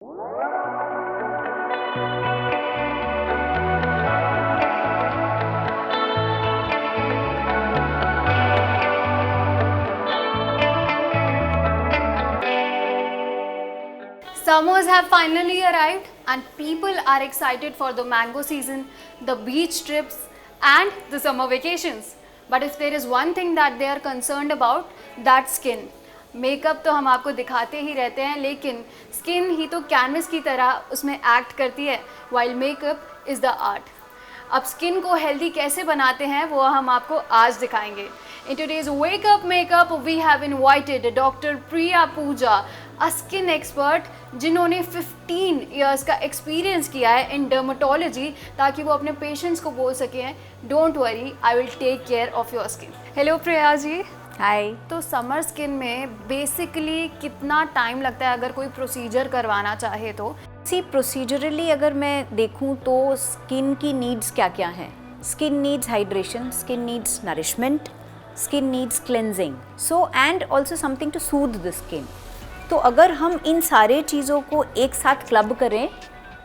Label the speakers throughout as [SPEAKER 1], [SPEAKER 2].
[SPEAKER 1] Summers have finally arrived and people are excited for the mango season, the beach trips and the summer vacations. But if there is one thing that they are concerned about, that's skin. Makeup तो हम आपको दिखाते ही रहते हैं, लेकिन skin ही तो canvas की तरह उसमें एक्ट करती है, while makeup is the art. अब स्किन को हेल्दी कैसे बनाते हैं वो हम आपको आज दिखाएंगे. In today's Wake Up Makeup, we have invited Dr. Priya Pooja, a skin expert जिन्होंने 15 years का एक्सपीरियंस किया है इन डर्मेटोलॉजी, ताकि वो अपने पेशेंट्स को बोल सकें don't worry, I will take care of your skin. Hello Priya ji.
[SPEAKER 2] Hi.
[SPEAKER 1] तो समर स्किन में बेसिकली कितना टाइम लगता है अगर कोई प्रोसीजर करवाना चाहे तो?
[SPEAKER 2] प्रोसीजरली अगर मैं देखूं तो स्किन की नीड्स क्या क्या हैं. Skin needs hydration, skin needs nourishment, skin needs cleansing, so and also something to soothe the skin. तो अगर हम इन सारे चीज़ों को एक साथ क्लब करें,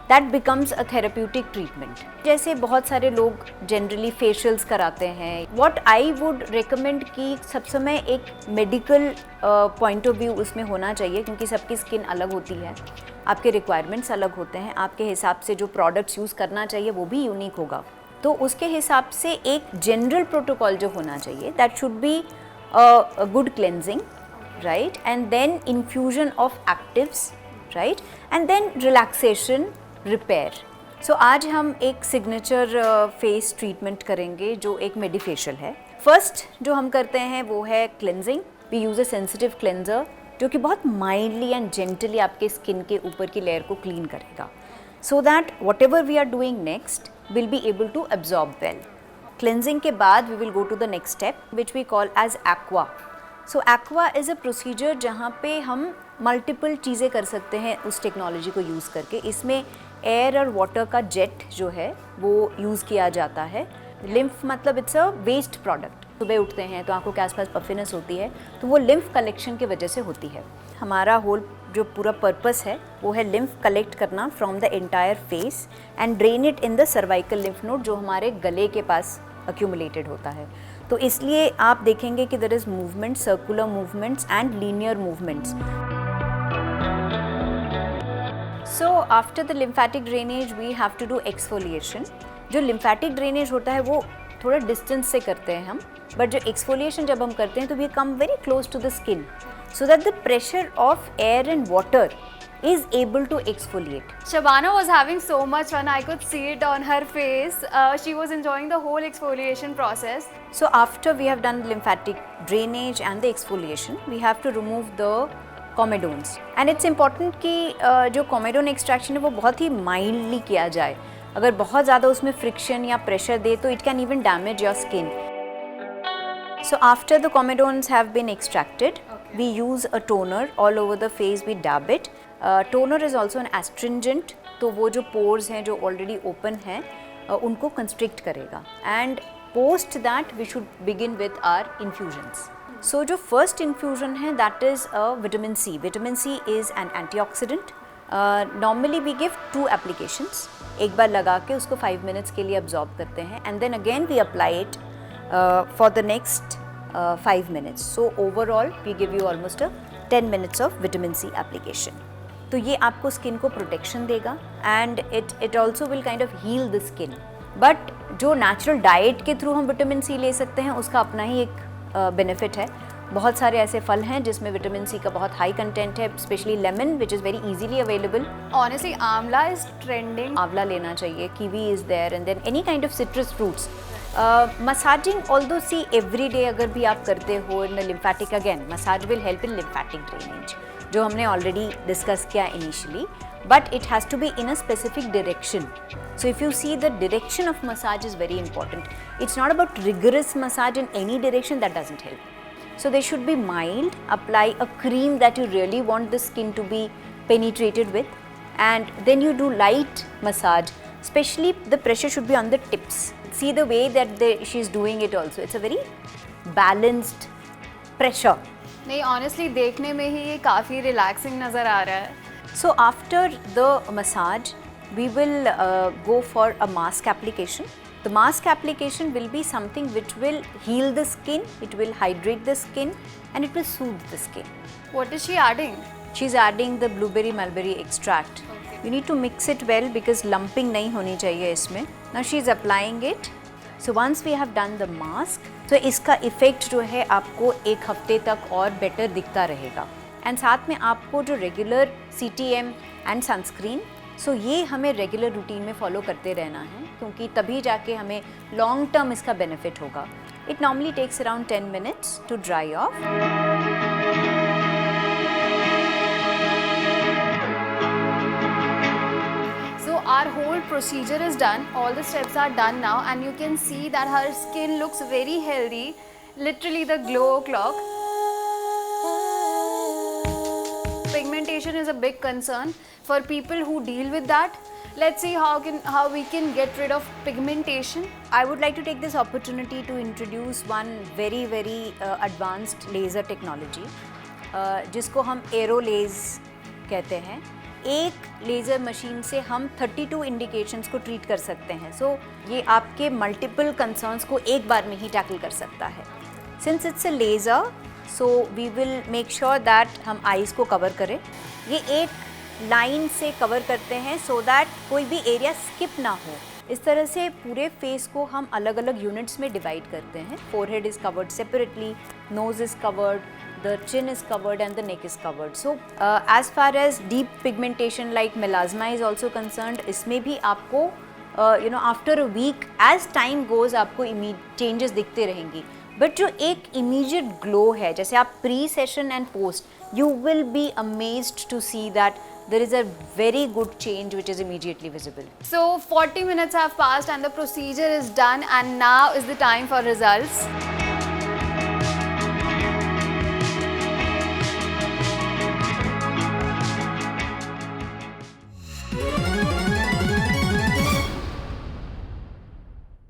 [SPEAKER 2] that becomes a therapeutic treatment. जैसे बहुत सारे लोग जनरली फेशियल्स कराते हैं. व्हाट आई वुड रिकमेंड कि सब समय एक मेडिकल पॉइंट ऑफ व्यू उसमें होना चाहिए, क्योंकि सबकी स्किन अलग होती है, आपके रिक्वायरमेंट्स अलग होते हैं, आपके हिसाब से जो प्रोडक्ट्स यूज़ करना चाहिए वो भी यूनिक होगा. तो उसके हिसाब से एक जनरल प्रोटोकॉल जो होना चाहिए, that should be a good cleansing, right, and then infusion of actives, right, and then relaxation, repair. So आज हम एक सिग्नेचर फेस ट्रीटमेंट करेंगे जो एक मेडिफेशियल है. फर्स्ट जो हम करते हैं वो है cleansing. We use a sensitive cleanser जो कि बहुत माइल्डली एंड जेंटली आपके स्किन के ऊपर की लेयर को क्लीन करेगा, so that whatever we are doing next will be able to absorb well. Cleansing के बाद we will go to the next step which we call as aqua. So aqua is a procedure जहाँ पे हम multiple चीज़ें कर सकते हैं उस टेक्नोलॉजी को यूज़ करके. इसमें एयर और वाटर का जेट जो है वो यूज़ किया जाता है. लिम्फ मतलब इट्स अ वेस्ट प्रोडक्ट. सुबह उठते हैं तो आंखों के आसपास पफिनेस होती है, तो वो लिम्फ कलेक्शन की वजह से होती है. हमारा होल जो पूरा पर्पस है वो है लिम्फ कलेक्ट करना from the entire face and drain it in the cervical lymph node जो हमारे गले के पास अक्यूमुलेटेड होता है. तो इसलिए आप देखेंगे कि there is movement, circular movements and linear movements. So after the lymphatic drainage we have to do exfoliation. जो लिम्फेटिक ड्रेनेज होता है वो थोड़ा डिस्टेंस से करते हैं हम, बट जो एक्सफोलिएशन जब हम करते हैं तो we come very close to the skin so that the pressure of air and water is able to exfoliate.
[SPEAKER 1] Shabana was having so much fun. I could see it on her face. She was enjoying the whole exfoliation process.
[SPEAKER 2] So after we have done lymphatic drainage and the exfoliation, we have to remove the comedones. And it's important कि जो comedone extraction है वो बहुत ही mildly किया जाए. अगर बहुत ज़्यादा उसमें friction या pressure दे तो it can even damage your skin. So after the comedones have been extracted, we use a toner all over the face. We dab it. Toner is also an astringent, तो वो जो pores हैं जो already open हैं उनको constrict करेगा. And post that we should begin with our infusions. So जो first infusion है that is a vitamin C. Vitamin C is an antioxidant. Normally we give 2 applications. एक बार लगा के उसको 5 minutes के लिए absorb करते हैं and then again we apply it for the next 5 minutes. So overall we give you almost a 10 minutes of vitamin C application. तो ये आपको स्किन को प्रोटेक्शन देगा and it also will kind of heal the skin. But जो natural diet के थ्रू हम vitamin C ले सकते हैं उसका अपना ही एक बेनिफिट है. बहुत सारे ऐसे फल हैं जिसमें विटामिन सी का बहुत हाई कंटेंट है, specially lemon which is very easily available.
[SPEAKER 1] Honestly, amla is trending.
[SPEAKER 2] आंवला लेना चाहिए, kiwi is there and then any kind of citrus fruits. Massaging although see every day अगर भी आप करते हो in lymphatic, again massage will help in lymphatic drainage जो हमने ऑलरेडी डिस्कस किया initially, but it has to be in a specific direction. So if you see, the direction of massage is very important. It's not about rigorous massage in any direction, that doesn't help. So they should be mild. Apply a cream that you really want the skin to be penetrated with, and then you do light massage. Especially the pressure should be on the tips. See the way that she's doing it also. It's a very balanced pressure.
[SPEAKER 1] नहीं, honestly देखने में ही ये काफ़ी relaxing नज़र आ रहा है.
[SPEAKER 2] So after the massage, we will go for a mask application. The mask application will be something which will heal the skin, it will hydrate the skin, and it will soothe the skin.
[SPEAKER 1] What is she adding?
[SPEAKER 2] She's adding the blueberry mulberry extract.
[SPEAKER 1] Okay.
[SPEAKER 2] You need to mix it well because lumping नहीं होनी चाहिए इसमें. Now she is applying it. So once we have done the mask, तो इसका effect जो है आपको एक हफ्ते तक और बेटर दिखता रहेगा. एंड साथ में आपको जो रेगुलर CTM एंड सनस्क्रीन, सो ये हमें रेगुलर रूटीन में फॉलो करते रहना है क्योंकि तभी जाके हमें लॉन्ग टर्म इसका बेनिफिट होगा. It normally takes around 10 minutes to dry off.
[SPEAKER 1] So our whole procedure is done, all the steps are done now, and you can see that her skin looks very healthy, literally the glow clock. Pigmentation is a big concern for people who deal with that. Let's see how we can get rid of pigmentation.
[SPEAKER 2] I would like to take this opportunity to introduce one very advanced laser technology, जिसको हम एरोलेज कहते हैं. एक laser machine से हम 32 indications को treat कर सकते हैं. सो ये आपके मल्टीपल कंसर्न्स को एक बार में ही टैकल कर सकता है. Since it's a laser, so we will make sure that हम आईज को कवर करें. ये एक लाइन से कवर करते हैं सो दैट कोई भी एरिया स्किप ना हो. इस तरह से पूरे फेस को हम अलग अलग यूनिट्स में डिवाइड करते हैं. Forehead is covered separately, knows is covered, the chin is covered and the neck is covered. So as far as deep pigmentation like melasma is also concerned, इसमें भी आपको after a week as time goes आपको changes दिखते रहेंगी. But जो एक immediate glow है, जैसे आप pre-session and post, you will be amazed to see that there is a very good change which is immediately visible.
[SPEAKER 1] So 40 minutes have passed and the procedure is done, and now is the time for results.